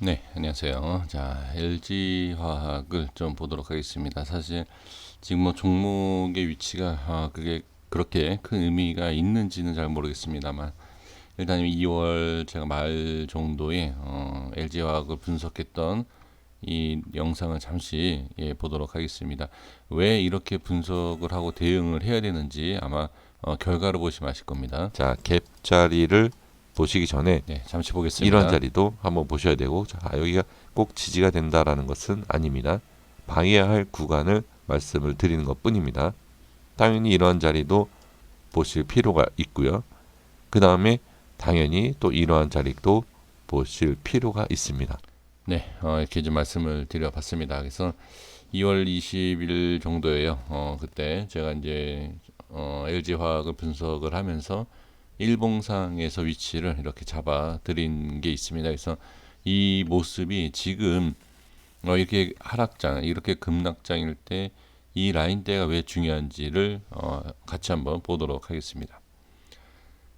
네, 안녕하세요. 자, LG화학을 좀 보도록 하겠습니다. 사실 지금 뭐 종목의 위치가 그게 그렇게 큰 의미가 있는지는 잘 모르겠습니다만 일단 2월 제가 말 정도에 LG화학을 분석했던 이 영상을 잠시 보도록 하겠습니다. 왜 이렇게 분석을 하고 대응을 해야 되는지 아마 결과를 보시면 아실 겁니다. 자, 갭 자리를 보시기 전에 네, 잠시 이러한 보겠습니다. 자리도 한번 보셔야 되고, 자, 여기가 꼭 지지가 된다라는 것은 아닙니다. 방해할 구간을 말씀을 드리는 것 뿐입니다. 당연히 이러한 자리도 보실 필요가 있고요. 그 다음에 당연히 또 이러한 자리도 보실 필요가 있습니다. 네, 이렇게 좀 말씀을 드려봤습니다. 그래서 2월 20일 정도예요. 그때 제가 이제 LG화학을 분석을 하면서 일봉상에서 위치를 이렇게 잡아 드린 게 있습니다. 그래서 이 모습이 지금 이렇게 하락장, 이렇게 급락장일 때 이 라인대가 왜 중요한지를 같이 한번 보도록 하겠습니다.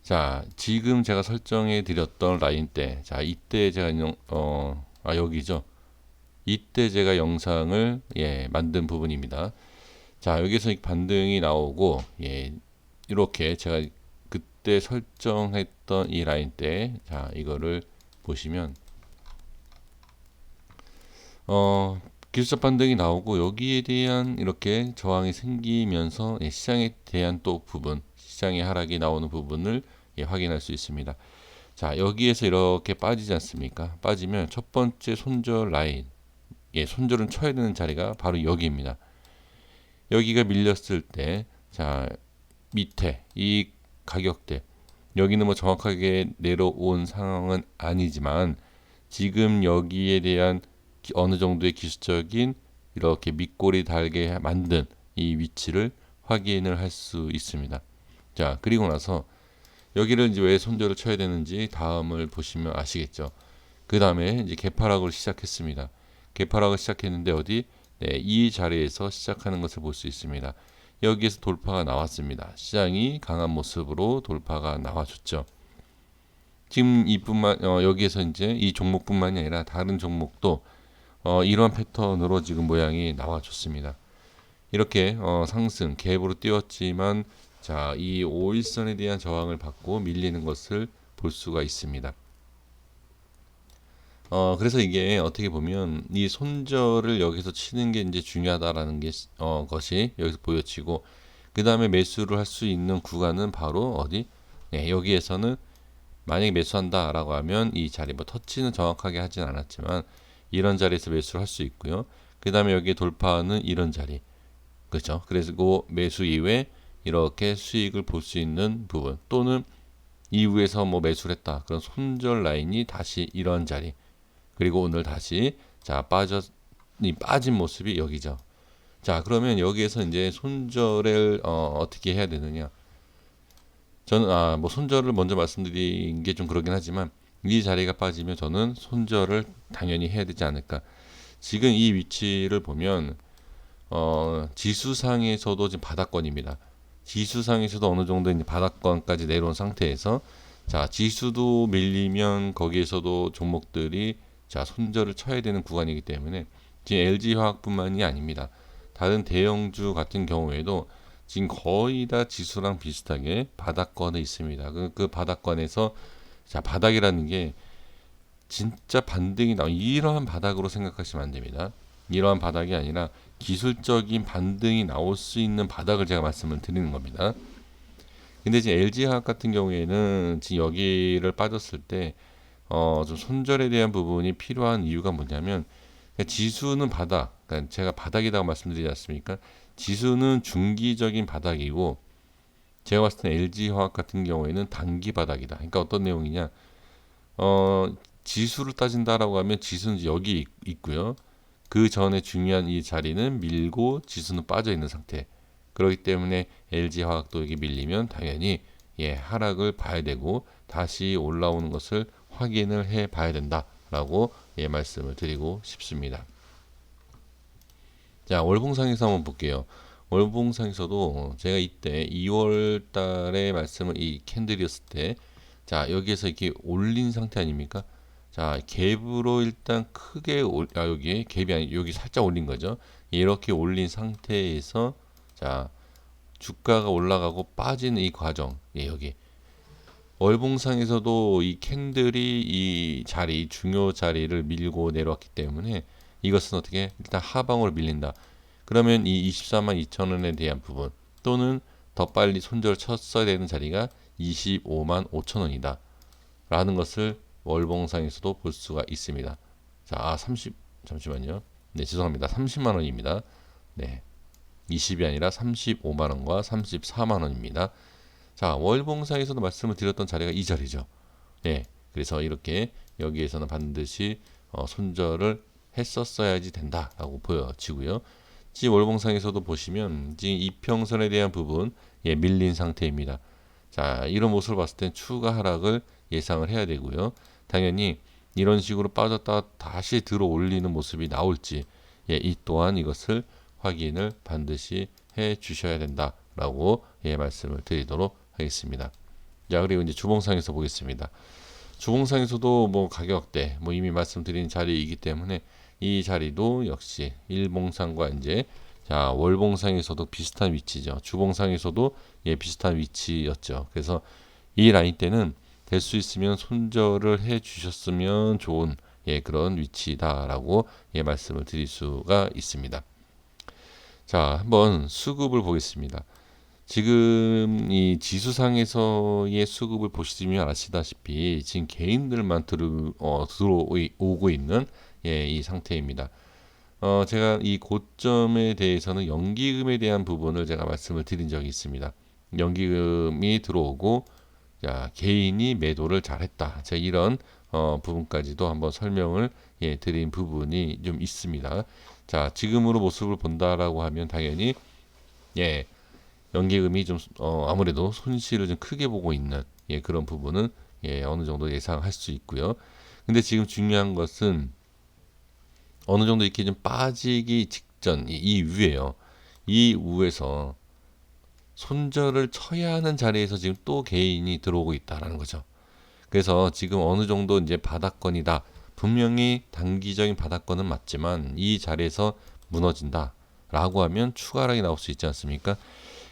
자, 지금 제가 설정해 드렸던 라인대, 자, 이때 제가 여기죠. 이때 제가 영상을 만든 부분입니다. 자, 여기서 반등이 나오고 이렇게 제가 그때 설정했던 이 라인대, 자, 이거를 보시면 기술적 반등이 나오고 여기에 대한 이렇게 저항이 생기면서 시장에 대한 또 부분, 시장의 하락이 나오는 부분을 확인할 수 있습니다. 자, 여기에서 이렇게 빠지지 않습니까? 빠지면 첫 번째 손절 라인, 손절은 쳐야 되는 자리가 바로 여기입니다. 여기가 밀렸을 때, 자, 밑에 이 가격대, 여기는 뭐 정확하게 내려온 상황은 아니지만 지금 여기에 대한 어느 정도의 기술적인 이렇게 밑골이 달게 만든 이 위치를 확인을 할 수 있습니다. 자, 그리고 나서 여기를 이제 왜 손절을 쳐야 되는지 다음을 보시면 아시겠죠. 그 다음에 이제 개파락을 시작했습니다. 개파락을 시작했는데 어디? 네, 이 자리에서 시작하는 것을 볼 수 있습니다. 여기에서 돌파가 나왔습니다. 시장이 강한 모습으로 돌파가 나와줬죠. 지금 여기에서 이제 이 종목뿐만이 아니라 다른 종목도 이러한 패턴으로 지금 모양이 나와줬습니다. 이렇게 상승 갭으로 뛰었지만 자, 이 5일선에 대한 저항을 받고 밀리는 것을 볼 수가 있습니다. 그래서 이게 어떻게 보면 이 손절을 여기서 치는 게 이제 중요하다라는 게 것이 여기서 보여지고 그 다음에 매수를 할 수 있는 구간은 바로 어디? 네, 여기에서는 만약에 매수한다라고 하면 이 자리 뭐 터치는 정확하게 하진 않았지만 이런 자리에서 매수를 할 수 있고요. 그 다음에 여기에 돌파하는 이런 자리, 그렇죠? 그래서 그 매수 이후에 이렇게 수익을 볼 수 있는 부분 또는 이후에서 뭐 매수를 했다. 그런 손절 라인이 다시 이런 자리. 그리고 오늘 다시 자 빠진 모습이 여기죠. 자, 그러면 여기에서 이제 손절을 어떻게 해야 되느냐? 저는 뭐 손절을 먼저 말씀드린 게 좀 그러긴 하지만 이 자리가 빠지면 저는 손절을 당연히 해야 되지 않을까. 지금 이 위치를 보면 지수상에서도 지금 바닥권입니다. 지수상에서도 어느 정도 이제 바닥권까지 내려온 상태에서 자, 지수도 밀리면 거기에서도 종목들이 자, 손절을 쳐야 되는 구간이기 때문에 지금 LG화학뿐만이 아닙니다. 다른 대형주 같은 경우에도 지금 거의 다 지수랑 비슷하게 바닥권에 있습니다. 그 바닥권에서 자, 바닥이라는 게 진짜 반등이 이러한 바닥으로 생각하시면 안 됩니다. 이러한 바닥이 아니라 기술적인 반등이 나올 수 있는 바닥을 제가 말씀을 드리는 겁니다. 근데 지금 LG화학 같은 경우에는 지금 여기를 빠졌을 때 좀 손절에 대한 부분이 필요한 이유가 뭐냐면 그러니까 지수는 바닥, 그러니까 제가 바닥이라고 말씀드리지 않습니까? 지수는 중기적인 바닥이고 제가 봤을 때 LG화학 같은 경우에는 단기 바닥이다. 그러니까 어떤 내용이냐? 지수를 따진다라고 하면 지수는 여기 있고요. 그 전에 중요한 이 자리는 밀고 지수는 빠져 있는 상태. 그렇기 때문에 LG화학도 여기 밀리면 당연히 하락을 봐야 되고 다시 올라오는 것을 확인을 해 봐야 된다라고 말씀을 드리고 싶습니다. 자, 월봉상에서 한번 볼게요. 월봉상에서도 제가 이때 2월 달에 말씀을 이 캔들이었을 때 자, 여기에서 이렇게 올린 상태 아닙니까? 자, 갭으로 일단 크게 여기 갭이 아니 여기 살짝 올린 거죠. 이렇게 올린 상태에서 자, 주가가 올라가고 빠지는 이 과정. 예, 여기 월봉상에서도 이 캔들이 이 자리, 중요 자리를 밀고 내려왔기 때문에 이것은 어떻게 일단 하방으로 밀린다. 그러면 이 24만 2천 원에 대한 부분 또는 더 빨리 손절을 쳤어야 되는 자리가 25만 5천 원이다. 라는 것을 월봉상에서도 볼 수가 있습니다. 자, 30 잠시만요. 네, 죄송합니다. 30만 원입니다. 네. 20이 아니라 35만 원과 34만 원입니다. 자, 월봉상에서도 말씀을 드렸던 자리가 이 자리죠. 네. 그래서 이렇게 여기에서는 반드시 손절을 했었어야지 된다라고 보여지고요. 지금 월봉상에서도 보시면 지금 이평선에 대한 부분 예, 밀린 상태입니다. 자, 이런 모습을 봤을 땐 추가 하락을 예상을 해야 되고요. 당연히 이런 식으로 빠졌다 다시 들어 올리는 모습이 나올지 예, 이 또한 이것을 확인을 반드시 해 주셔야 된다라고 예, 말씀을 드리도록 하겠습니다. 자, 그리고 이제 주봉상에서 보겠습니다. 주봉상에서도 뭐 가격대 뭐 이미 말씀드린 자리이기 때문에 이 자리도 역시 일봉상과 이제 자, 월봉상에서도 비슷한 위치죠. 주봉상에서도 예, 비슷한 위치였죠. 그래서 이 라인 때는 될 수 있으면 손절을 해 주셨으면 좋은 예, 그런 위치다라고 예, 말씀을 드릴 수가 있습니다. 자, 한번 수급을 보겠습니다. 지금 이 지수상에서의 수급을 보시면 아시다시피 지금 개인들만 들어오고 있는 예, 이 상태입니다. 제가 이 고점에 대해서는 연기금에 대한 부분을 제가 말씀을 드린 적이 있습니다. 연기금이 들어오고 자, 개인이 매도를 잘했다. 제가 이런 부분까지도 한번 설명을 예, 드린 부분이 좀 있습니다. 자, 지금으로 모습을 본다라고 하면 당연히 예, 연기금이 좀 아무래도 손실을 좀 크게 보고 있는 예, 그런 부분은 예, 어느 정도 예상할 수 있고요. 근데 지금 중요한 것은 어느 정도 이렇게 좀 빠지기 직전 이 위에요. 이 위에서 손절을 쳐야 하는 자리에서 지금 또 개인이 들어오고 있다라는 거죠. 그래서 지금 어느 정도 이제 바닥권이다. 분명히 단기적인 바닥권은 맞지만 이 자리에서 무너진다라고 하면 추가 하락이 나올 수 있지 않습니까?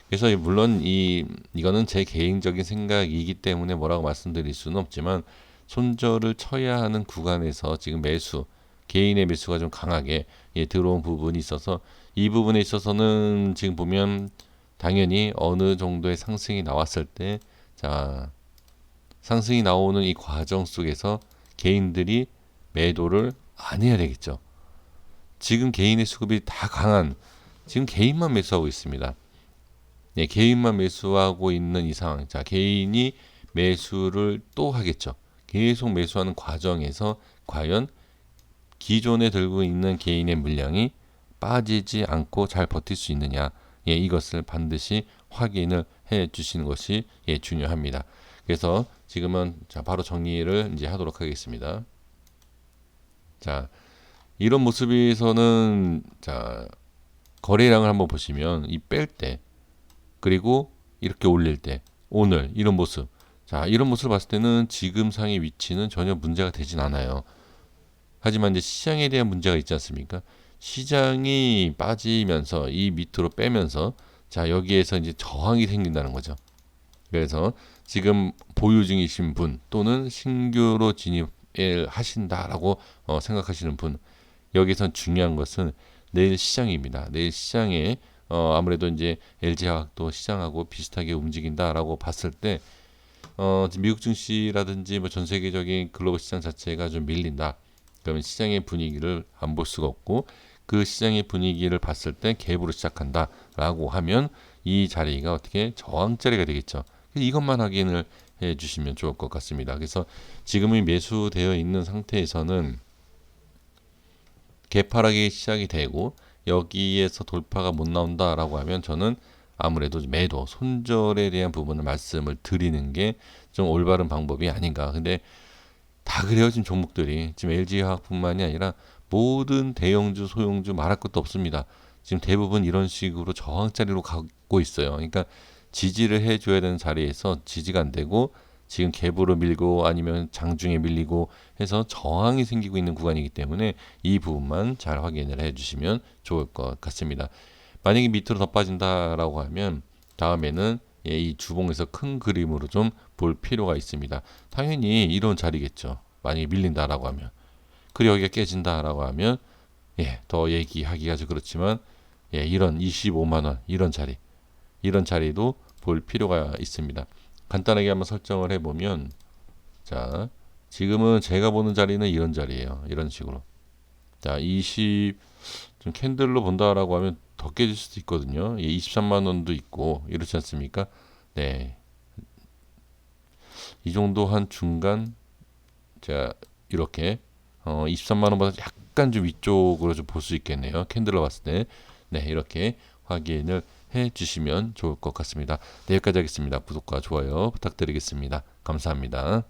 그래서 물론 이거는 제 개인적인 생각이기 때문에 뭐라고 말씀드릴 수는 없지만 손절을 쳐야 하는 구간에서 지금 개인의 매수가 좀 강하게 예, 들어온 부분이 있어서 이 부분에 있어서는 지금 보면 당연히 어느 정도의 상승이 나왔을 때 자, 상승이 나오는 이 과정 속에서 개인들이 매도를 안 해야 되겠죠. 지금 개인의 수급이 다 강한 지금 개인만 매수하고 있습니다. 네, 개인만 매수하고 있는 이 상황. 자, 개인이 매수를 또 하겠죠. 계속 매수하는 과정에서 과연 기존에 들고 있는 개인의 물량이 빠지지 않고 잘 버틸 수 있느냐. 예, 이것을 반드시 확인을 해 주시는 것이 예, 중요합니다. 그래서 지금은 자, 바로 정리를 이제 하도록 하겠습니다. 자, 이런 모습에서는 자, 거래량을 한번 보시면 이 뺄 때 그리고 이렇게 올릴 때 오늘 이런 모습 자 이런 모습을 봤을 때는 지금 상의 위치는 전혀 문제가 되진 않아요. 하지만 이제 시장에 대한 문제가 있지 않습니까? 시장이 빠지면서 이 밑으로 빼면서 자 여기에서 이제 저항이 생긴다는 거죠. 그래서 지금 보유 중이신 분 또는 신규로 진입을 하신다라고 생각하시는 분 여기선 중요한 것은 내일 시장입니다. 내일 시장에 아무래도 이제 LG화학도 시장하고 비슷하게 움직인다라고 봤을 때 미국 증시라든지 뭐 전 세계적인 글로벌 시장 자체가 좀 밀린다. 그러면 시장의 분위기를 안 볼 수가 없고 그 시장의 분위기를 봤을 때 갭으로 시작한다라고 하면 이 자리가 어떻게 저항자리가 되겠죠. 이것만 확인을 해 주시면 좋을 것 같습니다. 그래서 지금은 매수되어 있는 상태에서는 개파락이 시작이 되고 여기에서 돌파가 못 나온다라고 하면 저는 아무래도 매도, 손절에 대한 부분을 말씀을 드리는 게 좀 올바른 방법이 아닌가. 근데 다 그래요. 지금 종목들이. 지금 LG화학뿐만이 아니라 모든 대형주, 소형주 말할 것도 없습니다. 지금 대부분 이런 식으로 저항자리로 가고 있어요. 그러니까 지지를 해줘야 되는 자리에서 지지가 안 되고 지금 갭으로 밀고 아니면 장중에 밀리고 해서 저항이 생기고 있는 구간이기 때문에 이 부분만 잘 확인을 해주시면 좋을 것 같습니다. 만약에 밑으로 더 빠진다라고 하면 다음에는 이 주봉에서 큰 그림으로 좀 볼 필요가 있습니다. 당연히 이런 자리겠죠. 만약에 밀린다라고 하면. 그리고 여기가 깨진다라고 하면 더 얘기하기가 좀 그렇지만 이런 25만 원 이런 자리도 볼 필요가 있습니다. 간단하게 한번 설정을 해보면 자 지금은 제가 보는 자리는 이런 자리예요. 이런 식으로 자 좀 캔들로 본다라고 하면 더 깨질 수도 있거든요. 23만 원도 있고 이렇지 않습니까? 네, 이 정도 한 중간 자 이렇게 23만 원보다 약간 좀 위쪽으로 좀 볼 수 있겠네요. 캔들로 봤을 때 네, 이렇게 확인을 해 주시면 좋을 것 같습니다. 네, 여기까지 하겠습니다. 구독과 좋아요 부탁드리겠습니다. 감사합니다.